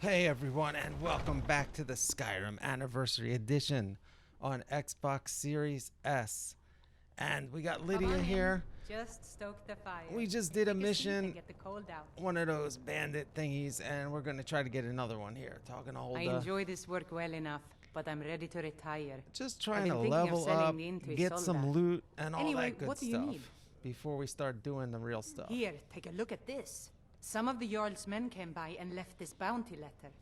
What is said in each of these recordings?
Hey everyone, and welcome back to the Skyrim Anniversary Edition on Xbox Series S. And we got Lydia here. Just stoke the fire. We just did a Take seat mission, and get the cold out. one of those bandit thingies, and we're gonna try to get another one here. Talking to hold I enjoy this work well enough, but I'm ready to retire. just trying been to thinking of level selling up, the Intui get some Soldat. loot, and all Anyway, that good what do you stuff need? before we start doing the real stuff. Here, take a look at this. Some of the Jarl's men came by and left this bounty letter.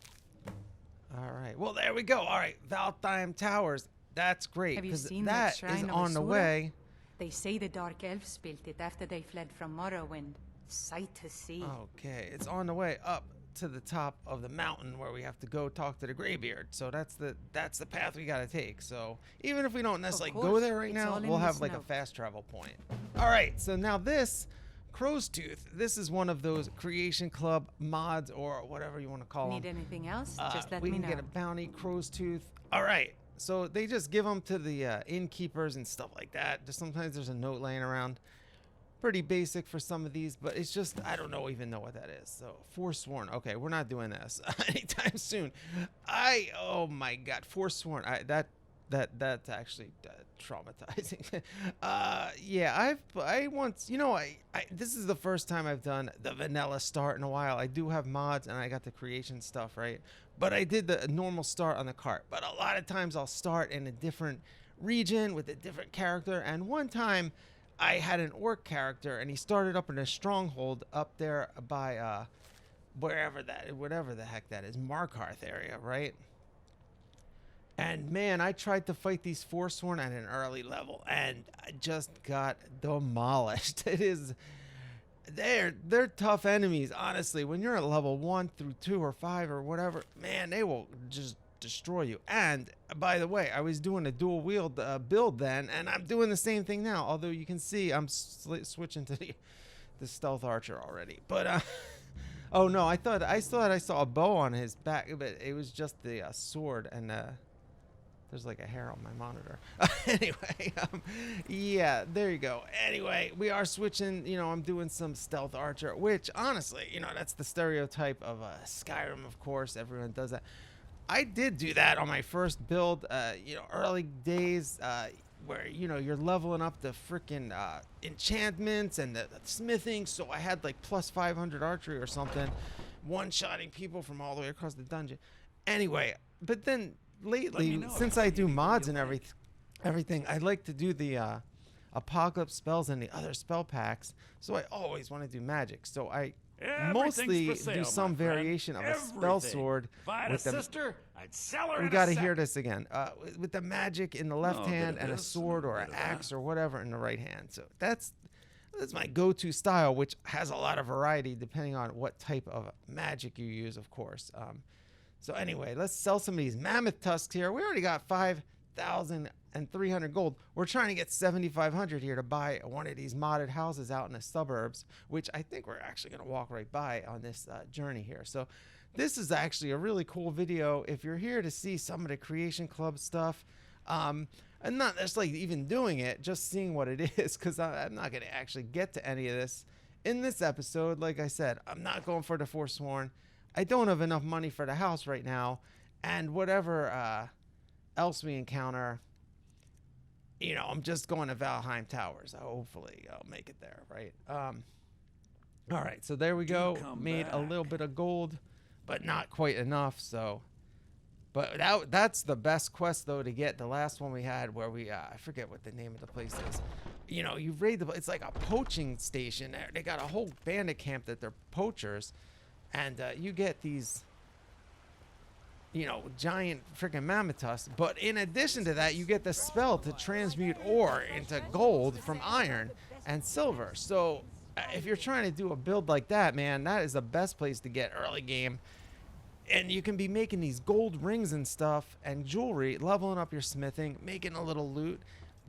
All right. Well, there we go. All right, Valtheim Towers. That's great Have you because seen that that shrine is of on the Asura? way. They say the Dark Elves built it after they fled from Morrowind. Sight to see. Okay, it's on the way up to the top of the mountain where we have to go talk to the Greybeard. So that's the path we gotta take. So even if we don't necessarily go course, there right it's now, all in we'll have this like a note. fast travel point. All right, so now this Crow's Tooth, this is one of those Creation Club mods or whatever you want to call Need them. anything else? Just let we me can know. get a bounty, Crow's Tooth. All right, so they just give them to the innkeepers and stuff like that. Just sometimes there's a note laying around. Pretty basic for some of these, but it's just I don't even know what that is. So Forsworn. Okay, we're not doing this anytime soon. Oh my God, Forsworn. That's actually traumatizing. Yeah, I once, this is the first time I've done the vanilla start in a while. I do have mods and I got the creation stuff, right? But I did the normal start on the cart. But a lot of times I'll start in a different region with a different character. And one time I had an orc character and he started up in a stronghold up there by whatever the heck that is, Markarth area, right? And man, I tried to fight these Forsworn at an early level, and I just got demolished. They're tough enemies, honestly. When you're at level 1 through 2 or 5 or whatever, man, they will just destroy you. And by the way, I was doing a dual wield build then, and I'm doing the same thing now. Although you can see I'm switching to the stealth archer already, but oh no, I thought I saw a bow on his back, but it was just the sword and. There's like a hair on my monitor. Anyway, yeah, there you go. Anyway, we are switching, I'm doing some stealth archer, which honestly, that's the stereotype of Skyrim, of course. Everyone does that. I did do that on my first build, early days, where, you're leveling up the freaking enchantments and the smithing. So I had like plus 500 archery or something, one-shotting people from all the way across the dungeon. Anyway, but then lately, since I do mods and everything, I like to do the apocalypse spells and the other spell packs. So I always want to do magic. So I mostly do some variation of a spell sword. If I had a sister, I'd sell her. We got to hear this again. With the magic in the left hand and a sword or an axe or whatever in the right hand. So that's my go-to style, which has a lot of variety depending on what type of magic you use, of course. So anyway, let's sell some of these mammoth tusks here. We already got 5,300 gold. We're trying to get 7,500 here to buy one of these modded houses out in the suburbs, which I think we're actually going to walk right by on this journey here. So this is actually a really cool video. If you're here to see some of the Creation Club stuff, and not just like even doing it, just seeing what it is, because I'm not going to actually get to any of this in this episode. Like I said, I'm not going for the Forsworn. I don't have enough money for the house right now, and whatever else we encounter, I'm just going to Valtheim Towers. Hopefully I'll make it there, right? All right, so there we go. Made a little bit of gold, but not quite enough. So, but that's the best quest though to get. The last one we had where we I forget what the name of the place is. You raid it's like a poaching station there. They got a whole bandit camp that they're poachers. And you get these, giant freaking mammoth tusks. But in addition to that, you get the spell to transmute ore into gold from iron and silver. So if you're trying to do a build like that, man, that is the best place to get early game. And you can be making these gold rings and stuff and jewelry, leveling up your smithing, making a little loot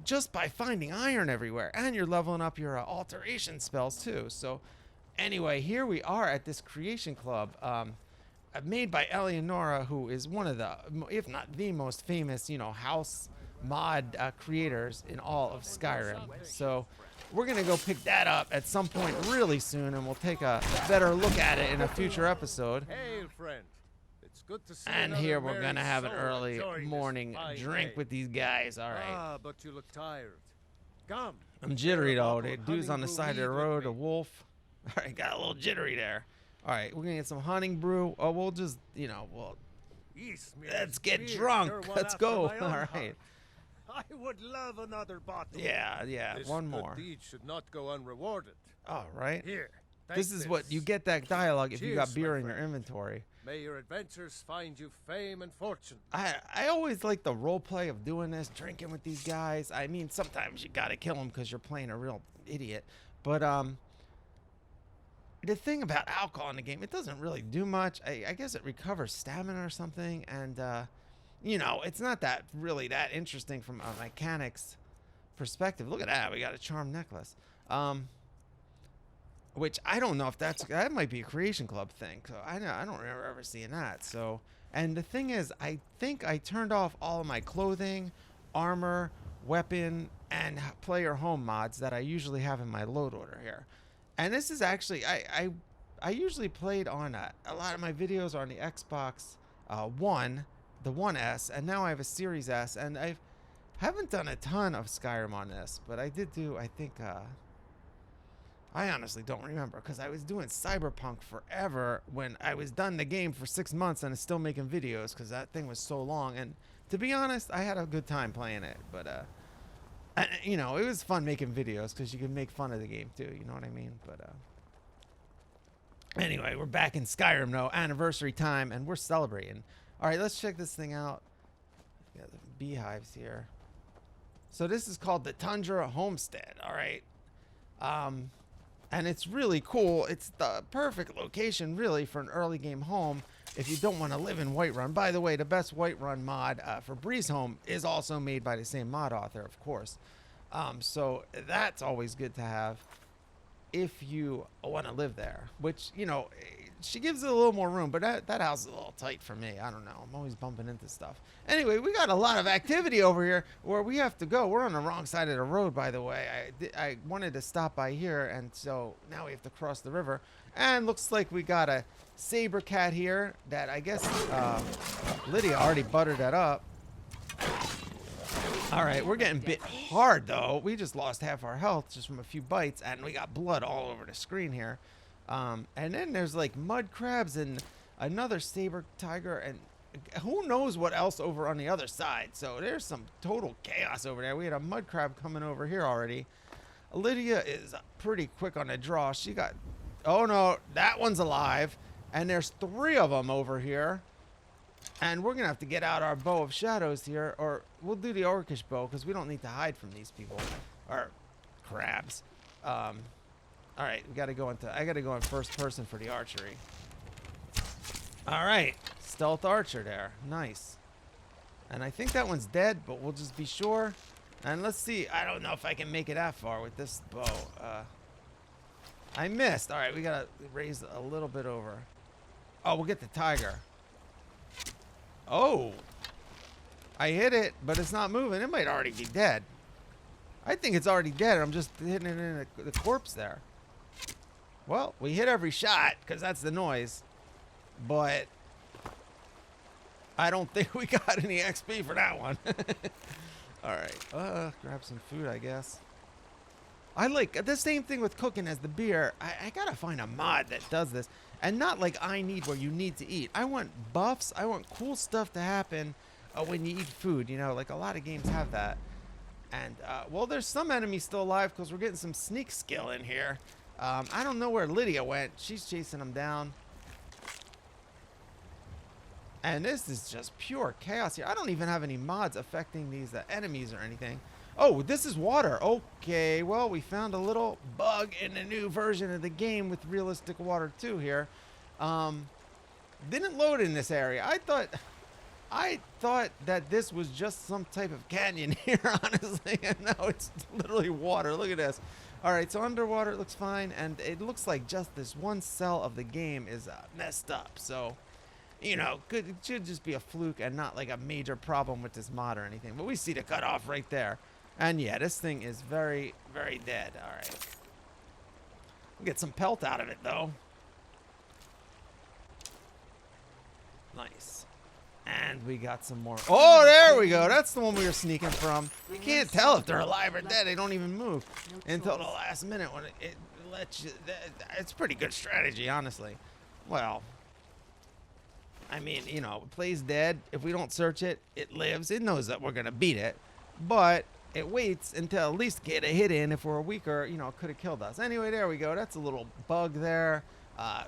just by finding iron everywhere. And you're leveling up your alteration spells too. So anyway, here we are at this Creation Club made by Eleonora, who is one of the, if not the most famous, house mod creators in all of Skyrim. So we're going to go pick that up at some point really soon, and we'll take a better look at it in a future episode. Hail, friend. The good to see And another here we're merry gonna have an soul early enjoying this morning fine drink day. with these guys. All right. Ah, but you look tired. Come. I'm jittery share a though. bottle The of dude's on the honey side of the brew mead road, with a me. wolf. All right, got a little jittery there. All right, we're gonna get some honey brew. Oh, we'll just, well, Yes, miss, let's get beer, drunk. you're one Let's after go. my own All heart. right. I would love another bottle. Yeah, This one good more. deed should not go unrewarded. All right. Here. This take is what you get that dialogue if you got Cheers, beer my in your friend. inventory. May your adventures find you fame and fortune. I always like the role play of doing this, drinking with these guys. I mean, sometimes you gotta kill them because you're playing a real idiot. But the thing about alcohol in the game, it doesn't really do much. I guess it recovers stamina or something, and it's not that really that interesting from a mechanics perspective. Look at that, we got a charm necklace. Which I don't know if that might be a Creation Club thing. So I don't remember ever seeing that. So, and the thing is, I think I turned off all of my clothing, armor, weapon, and player home mods that I usually have in my load order here. And this is actually I usually played on a lot of my videos are on the Xbox One, the 1S, and now I have a Series S, and I haven't done a ton of Skyrim on this, but I did do, I think. I honestly don't remember because I was doing Cyberpunk forever when I was done the game for 6 months and is still making videos because that thing was so long. And to be honest, I had a good time playing it. But, it was fun making videos because you can make fun of the game too. You know what I mean? But anyway, we're back in Skyrim now, anniversary time, and we're celebrating. All right, let's check this thing out. Got the beehives here. So this is called the Tundra Homestead. All right. And it's really cool. It's the perfect location, really, for an early game home if you don't want to live in Whiterun. By the way, the best Whiterun mod for Breeze Home is also made by the same mod author, of course. So that's always good to have if you want to live there, which, she gives it a little more room, but that house is a little tight for me. I don't know. I'm always bumping into stuff. Anyway, we got a lot of activity over here where we have to go. We're on the wrong side of the road, by the way. I wanted to stop by here, and so now we have to cross the river. And looks like we got a saber cat here that I guess Lydia already buttered that up. All right, we're getting bit hard, though. We just lost half our health just from a few bites, and we got blood all over the screen here. And then there's like mud crabs and another saber tiger and who knows what else over on the other side. So there's some total chaos over there. We had a mud crab coming over here already. Lydia is pretty quick on the draw. She got, oh no, that one's alive. And there's 3 of them over here. And we're going to have to get out our bow of shadows here, or we'll do the orcish bow because we don't need to hide from these people, or crabs. All right, I got to go in first person for the archery. All right, stealth archer there. Nice. And I think that one's dead, but we'll just be sure. And let's see. I don't know if I can make it that far with this bow. I missed. All right, we got to raise a little bit over. Oh, we'll get the tiger. Oh. I hit it, but it's not moving. It might already be dead. I think it's already dead. I'm just hitting it in the corpse there. Well, we hit every shot because that's the noise. But I don't think we got any XP for that one. All right. Grab some food, I guess. I like the same thing with cooking as the beer. I got to find a mod that does this. And not like I need where you need to eat. I want buffs. I want cool stuff to happen when you eat food. You know, like a lot of games have that. And, well, there's some enemies still alive because we're getting some sneak skill in here. I don't know where Lydia went. She's chasing them down. And this is just pure chaos here. I don't even have any mods affecting these enemies or anything. Oh, this is water. Okay, well, we found a little bug in the new version of the game with realistic water too here. Didn't load in this area. I thought that this was just some type of canyon here, honestly. And now it's literally water. Look at this. All right, so underwater it looks fine. And it looks like just this one cell of the game is messed up. So, you know, it should just be a fluke and not like a major problem with this mod or anything. But we see the cutoff right there. And yeah, this thing is very, very dead. All right. We'll get some pelt out of it, though. Nice. And we got some more. Oh, there we go. That's the one we were sneaking from. You can't tell if they're alive or dead. They don't even move until the last minute when it lets you. It's pretty good strategy, honestly. Well, I mean, you know, it plays dead. If we don't search it, it lives. It knows that we're going to beat it. But it waits until at least get a hit in. If we're weaker, you know, it could have killed us. Anyway, there we go. That's a little bug there.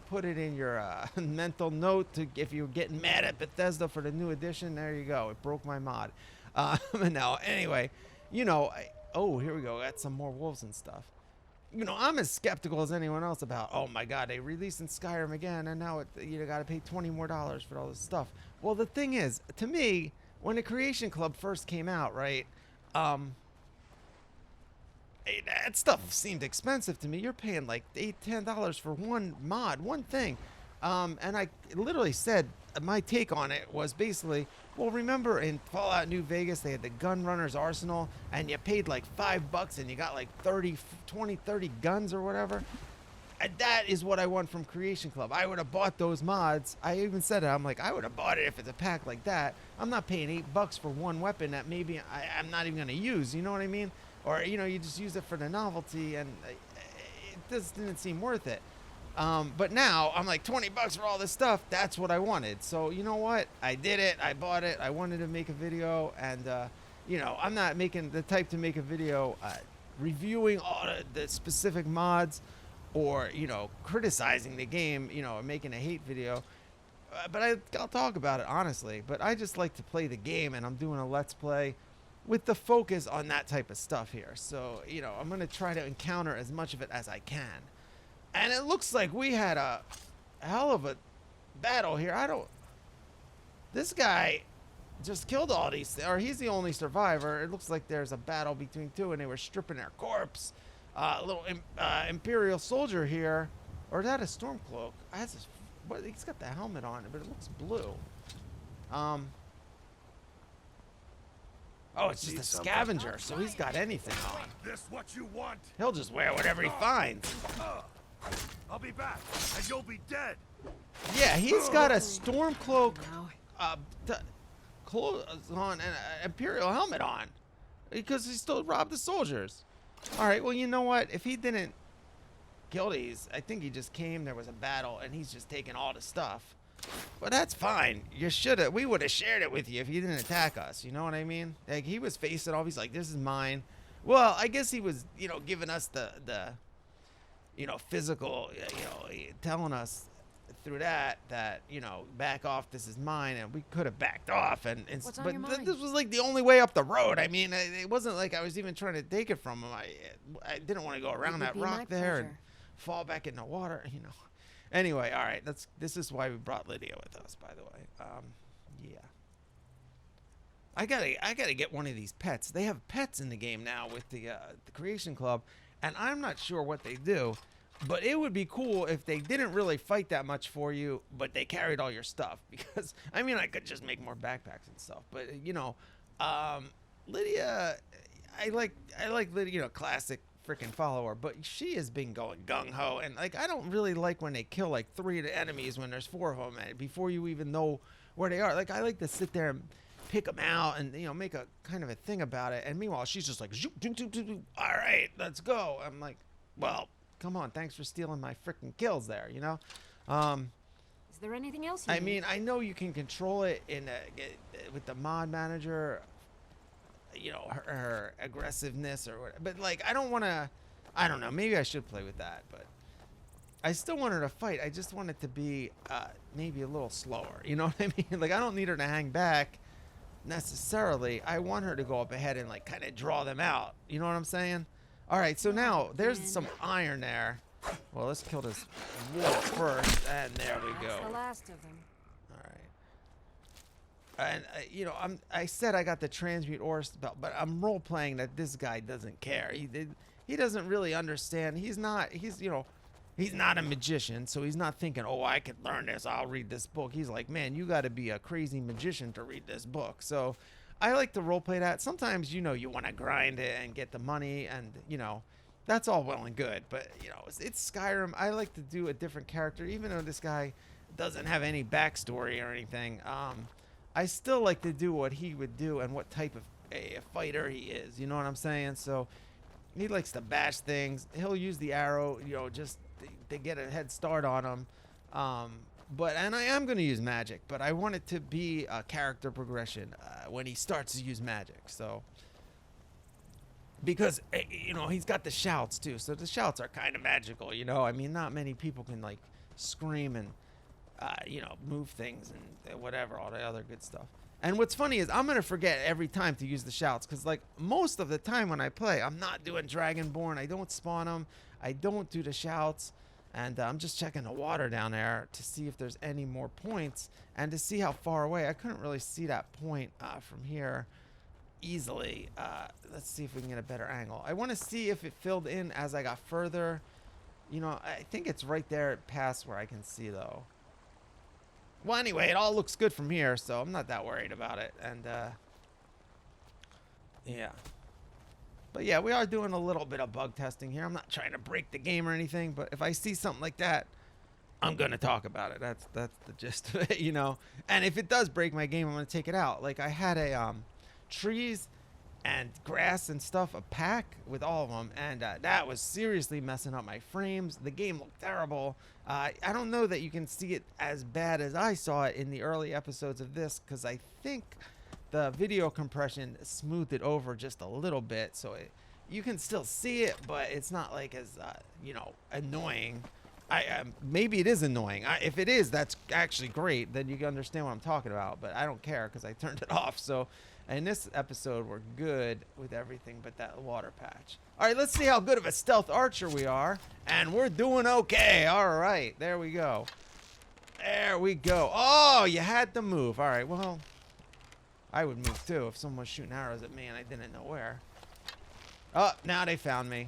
Put it in your mental note to if you're getting mad at Bethesda for the new edition. There you go. It broke my mod. No, anyway, you know, oh, here we go. Got some more wolves and stuff. You know, I'm as skeptical as anyone else about, oh my God, they released in Skyrim again, and now you got to pay $20 more for all this stuff. Well, the thing is, to me, when the Creation Club first came out, right, that stuff seemed expensive to me. You're paying like $8-10 for one mod, one thing. And I literally said, my take on it was basically, well, remember in Fallout New Vegas, they had the Gunrunner's Arsenal, and you paid like $5 and you got like 30 guns or whatever. And that is what I want from Creation Club. I would have bought those mods. I even said it. I'm like, I would have bought it if it's a pack like that. I'm not paying $8 for one weapon that maybe I'm not even going to use. You know what I mean? Or, you know, you just use it for the novelty, and it just didn't seem worth it. But now I'm like, $20 for all this stuff. That's what I wanted. So you know what? I did it. I bought it. I wanted to make a video, and you know, I'm not making the type to make a video reviewing all the specific mods, or you know, criticizing the game. You know, or making a hate video. But I'll talk about it honestly. But I just like to play the game, and I'm doing a let's play with the focus on that type of stuff here. So you know, I'm gonna try to encounter as much of it as I can. And it looks like we had a hell of a battle here. This guy just killed all these, or he's the only survivor. It looks like there's a battle between two, and they were stripping their corpse. A little Imperial soldier here, or is that a Stormcloak? He's got the helmet on it, but it looks blue. Oh, it's just a scavenger, so he's got anything on. This what you want? He'll just wear whatever he finds. I'll be back, and you'll be dead. Yeah, he's got a Stormcloak clothes on and an Imperial helmet on, because he still robbed the soldiers. All right, well, you know what? If he didn't kill these, I think he just came, there was a battle, and he's just taking all the stuff. But that's fine. We would have shared it with you if you didn't attack us. You know what I mean? Like, he was facing off. He's like, this is mine. Well, I guess he was, you know, giving us the you know, physical, you know, telling us through that, you know, back off, this is mine, and we could have backed off, but this was like the only way up the road. I mean, it wasn't like I was even trying to take it from him. I didn't want to go around that rock there and fall back in the water, you know. Anyway, all right, this is why we brought Lydia with us, by the way. Yeah. I gotta get one of these pets. They have pets in the game now with the Creation Club, and I'm not sure what they do, but it would be cool if they didn't really fight that much for you, but they carried all your stuff. Because I mean, I could just make more backpacks and stuff, but you know, Lydia, I like Lydia, you know, classic freaking follower, but she has been going gung-ho, and like, I don't really like when they kill like 3 of the enemies when there's 4 of them, and before you even know where they are. Like, I like to sit there and pick them out and, you know, make a kind of a thing about it, and meanwhile she's just like, zoop, zoop, zoop, zoop, zoop. All right, let's go. I'm like, well, come on, thanks for stealing my freaking kills there, you know. Is there anything else you I need? mean, I know you can control it in with the mod manager, you know, her aggressiveness or whatever. But like, I don't want to. I don't know. Maybe I should play with that, but I still want her to fight. I just want it to be maybe a little slower. You know what I mean? Like, I don't need her to hang back necessarily. I want her to go up ahead and like kind of draw them out. You know what I'm saying? All right. So now there's some iron there. Well, let's kill this wolf first, and there we go. That's the last of them. And you know, I said I got the transmute ore spell, but I'm role playing that this guy doesn't care. He doesn't really understand. He's not a magician, so he's not thinking, oh, I could learn this, I'll read this book. He's like, man, you got to be a crazy magician to read this book. So I like to role play that. Sometimes, you know, you want to grind it and get the money, and you know, that's all well and good. But you know, it's Skyrim. I like to do a different character, even though this guy doesn't have any backstory or anything, I still like to do what he would do and what type of a fighter he is. You know what I'm saying? So he likes to bash things. He'll use the arrow, you know, just to get a head start on him. And I am going to use magic, but I want it to be a character progression when he starts to use magic. So, because, you know, he's got the shouts too. So the shouts are kind of magical, you know. I mean, not many people can, like, scream and, you know, move things and whatever, all the other good stuff. And what's funny is I'm going to forget every time to use the shouts because, like, most of the time when I play, I'm not doing Dragonborn. I don't spawn them. I don't do the shouts. And I'm just checking the water down there to see if there's any more points and to see how far away. I couldn't really see that point from here easily. Let's see if we can get a better angle. I want to see if it filled in as I got further. You know, I think it's right there past where I can see, though. Well, anyway, it all looks good from here, so I'm not that worried about it. And, yeah. But, yeah, we are doing a little bit of bug testing here. I'm not trying to break the game or anything, but if I see something like that, I'm going to talk about it. That's the gist of it, you know. And if it does break my game, I'm going to take it out. Like, I had a trees and grass and stuff, a pack with all of them, and that was seriously messing up my frames. The game looked terrible. I don't know that you can see it as bad as I saw it in the early episodes of this, because I think the video compression smoothed it over just a little bit, so you can still see it, but it's not like as you know, annoying. Maybe it is annoying. If it is, that's actually great. Then you can understand what I'm talking about. But I don't care because I turned it off. So in this episode, we're good with everything but that water patch. All right, let's see how good of a stealth archer we are. And we're doing okay. All right, there we go. There we go. Oh, you had to move. All right, well, I would move too if someone was shooting arrows at me and I didn't know where. Oh, now they found me.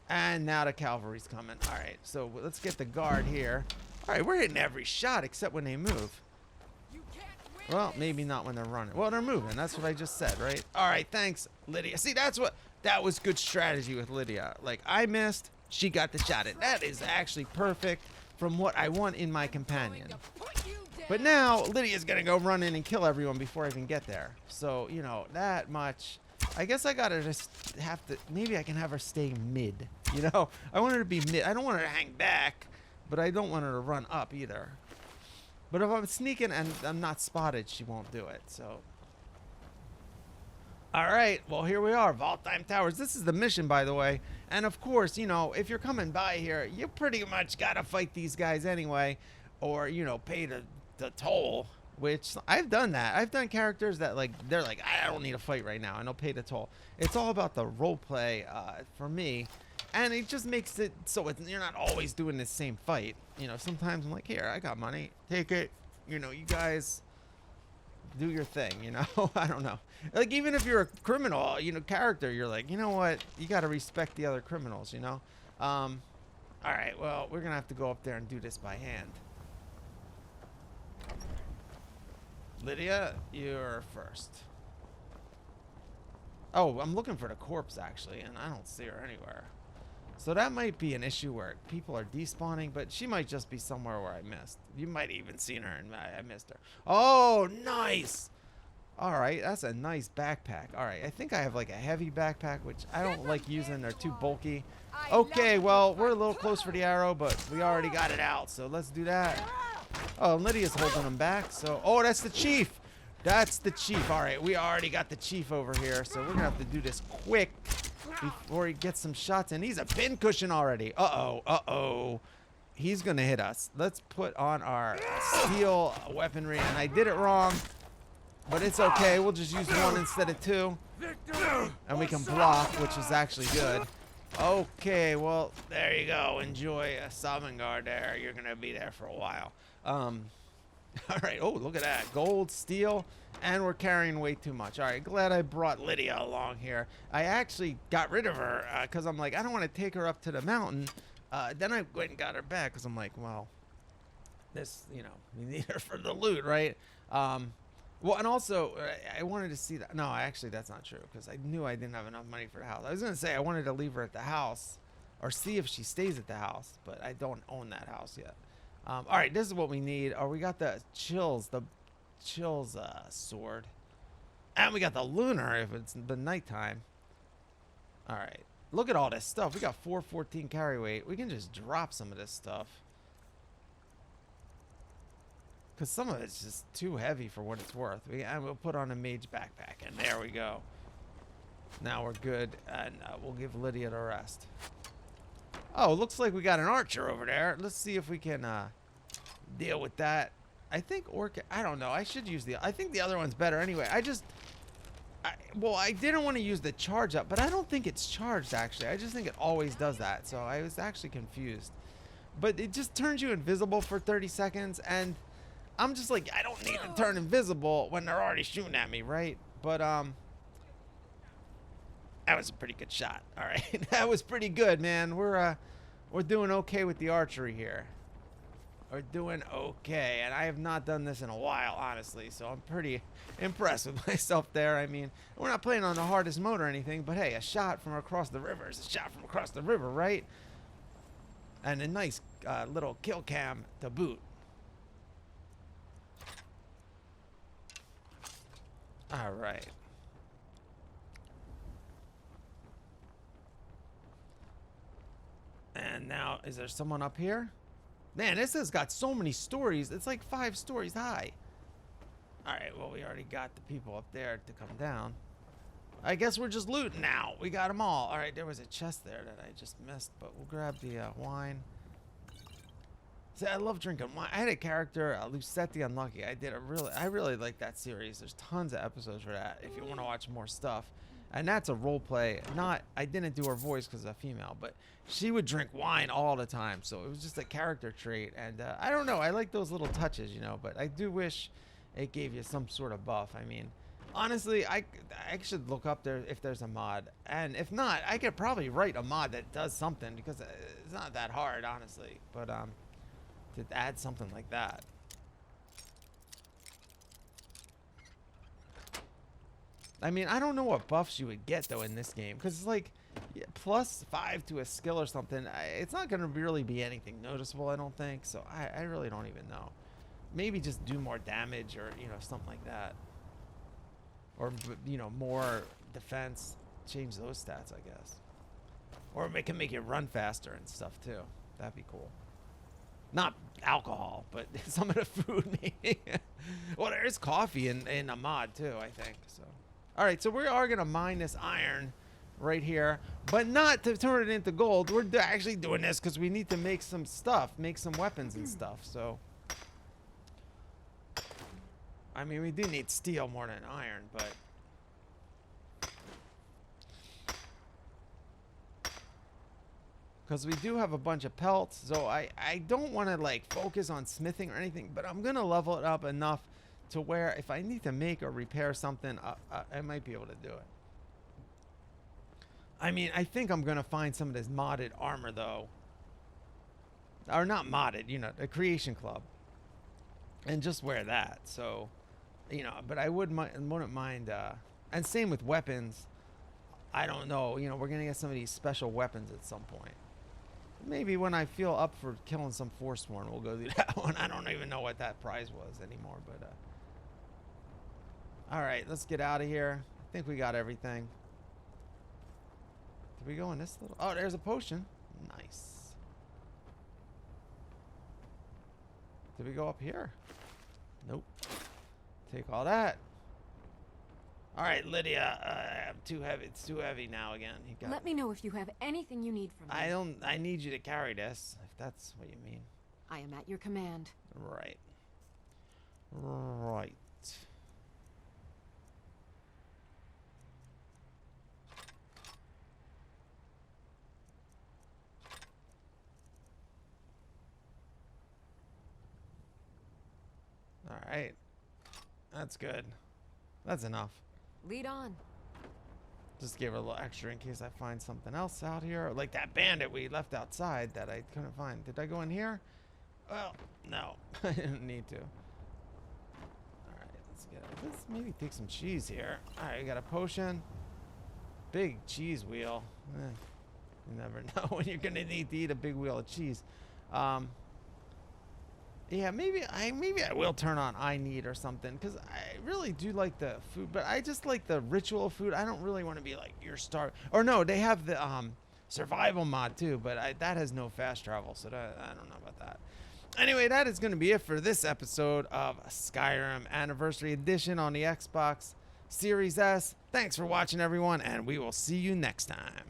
And now the cavalry's coming. All right, so let's get the guard here. All right, we're hitting every shot except when they move. Well, maybe not when they're running. Well, they're moving. That's what I just said, right? All right, thanks, Lydia. See, that was good strategy with Lydia. Like, I missed, she got the shot in. That is actually perfect from what I want in my companion. But now, Lydia's going to go run in and kill everyone before I even get there. So, you know, that much. I guess I gotta just have to, maybe I can have her stay mid, you know? I want her to be mid. I don't want her to hang back, but I don't want her to run up either. But if I'm sneaking and I'm not spotted, she won't do it, so. All right, well, here we are, Valtheim Towers. This is the mission, by the way. And of course, you know, if you're coming by here, you pretty much gotta fight these guys anyway, or, you know, pay the toll. Which I've done that. I've done characters that, like, they're like, I don't need a fight right now, and they'll pay the toll. It's all about the role play for me, and it just makes it so you're not always doing the same fight. You know, sometimes I'm like, here, I got money, take it. You know, you guys do your thing. You know, I don't know. Like, even if you're a criminal, you know, character, you're like, you know what? You got to respect the other criminals. You know. All right. Well, we're gonna have to go up there and do this by hand. Lydia, you're first. Oh, I'm looking for the corpse, actually, and I don't see her anywhere. So that might be an issue where people are despawning, but she might just be somewhere where I missed. You might even seen her, and I missed her. Oh, nice! All right, that's a nice backpack. All right, I think I have, like, a heavy backpack, which I don't like using. They're too bulky. Okay, well, we're a little close for the arrow, but we already got it out, so let's do that. Oh, Lydia's holding him back, so... Oh, that's the chief! That's the chief. All right, we already got the chief over here, so we're gonna have to do this quick before he gets some shots in. He's a pincushion already. Uh-oh, uh-oh. He's gonna hit us. Let's put on our steel weaponry, and I did it wrong, but it's okay. We'll just use one instead of two, and we can block, which is actually good. Okay, well, there you go. Enjoy a Sovngarde there. You're gonna be there for a while. All right. Oh, look at that. Gold, steel, and we're carrying way too much. All right. Glad I brought Lydia along here. I actually got rid of her because I'm like, I don't want to take her up to the mountain. Then I went and got her back because I'm like, well, this, you know, we need her for the loot, right? Well, and also, I wanted to see that. No, actually, that's not true because I knew I didn't have enough money for the house. I was going to say I wanted to leave her at the house or see if she stays at the house, but I don't own that house yet. All right, this is what we need. Oh, we got the chills sword. And we got the lunar if it's the nighttime. All right. Look at all this stuff. We got 414 carry weight. We can just drop some of this stuff. Because some of it's just too heavy for what it's worth. And we'll put on a mage backpack. And there we go. Now we're good. And we'll give Lydia the rest. Oh, looks like we got an archer over there. Let's see if we can deal with that. I think I don't know. I should use I think the other one's better anyway. Well, I didn't want to use the charge up, but I don't think it's charged, actually. I just think it always does that, so I was actually confused. But it just turns you invisible for 30 seconds, and I'm just like, I don't need to turn invisible when they're already shooting at me, right? But, that was a pretty good shot. All right, that was pretty good, man. We're doing okay with the archery here. We're doing okay, and I have not done this in a while, honestly, so I'm pretty impressed with myself there. I mean, we're not playing on the hardest mode or anything, but hey, a shot from across the river is a shot from across the river, right? And a nice little kill cam to boot. All right. And now, is there someone up here? Man, this has got so many stories. It's like 5 stories high. All right, well, we already got the people up there to come down. I guess we're just looting now. We got them all. All right, there was a chest there that I just missed, but we'll grab the wine. See, I love drinking wine. I had a character, Lucette Unlucky. I really like that series. There's tons of episodes for that if you want to watch more stuff. And that's a role play. I didn't do her voice because it's a female, but she would drink wine all the time. So it was just a character trait. And I don't know. I like those little touches, you know, but I do wish it gave you some sort of buff. I mean, honestly, I should look up there if there's a mod. And if not, I could probably write a mod that does something because it's not that hard, honestly. But to add something like that. I mean, I don't know what buffs you would get, though, in this game. Because it's like +5 to a skill or something. It's not going to really be anything noticeable, I don't think. So I really don't even know. Maybe just do more damage or, you know, something like that. Or, you know, more defense. Change those stats, I guess. Or it can make you run faster and stuff, too. That'd be cool. Not alcohol, but some of the food, maybe. Well, there's coffee in a mod, too, I think. So. All right, so we are going to mine this iron right here, but not to turn it into gold. We're actually doing this because we need to make some stuff, make some weapons and stuff. So, I mean, we do need steel more than iron, but... Because we do have a bunch of pelts, so I don't want to, like, focus on smithing or anything, but I'm going to level it up enough to where if I need to make or repair something, I might be able to do it. I mean, I think I'm going to find some of this modded armor, though. Or not modded, you know, the Creation Club. And just wear that. So, you know, but I wouldn't mind. And same with weapons. I don't know. You know, we're going to get some of these special weapons at some point. Maybe when I feel up for killing some Forsworn, we'll go do that one. I don't even know what that prize was anymore, but... All right, let's get out of here. I think we got everything. Did we go in this little... Oh, there's a potion. Nice. Did we go up here? Nope. Take all that. All right, Lydia. I'm too heavy. It's too heavy now again. Let me know if you have anything you need from me. I need you to carry this, if that's what you mean. I am at your command. Right. Right. All right. That's good. That's enough. Lead on. Just give her a little extra in case I find something else out here. Like that bandit we left outside that I couldn't find. Did I go in here? Well, no. I didn't need to. Alright, let's maybe take some cheese here. Alright, we got a potion. Big cheese wheel. You never know when you're going to need to eat a big wheel of cheese. Yeah, maybe I will turn on I Need or something, because I really do like the food, but I just like the ritual food. I don't really want to be like you're starving. Or no, they have the survival mod too, but that has no fast travel, so I don't know about that. Anyway, that is going to be it for this episode of Skyrim Anniversary Edition on the Xbox Series S. Thanks for watching, everyone, and we will see you next time.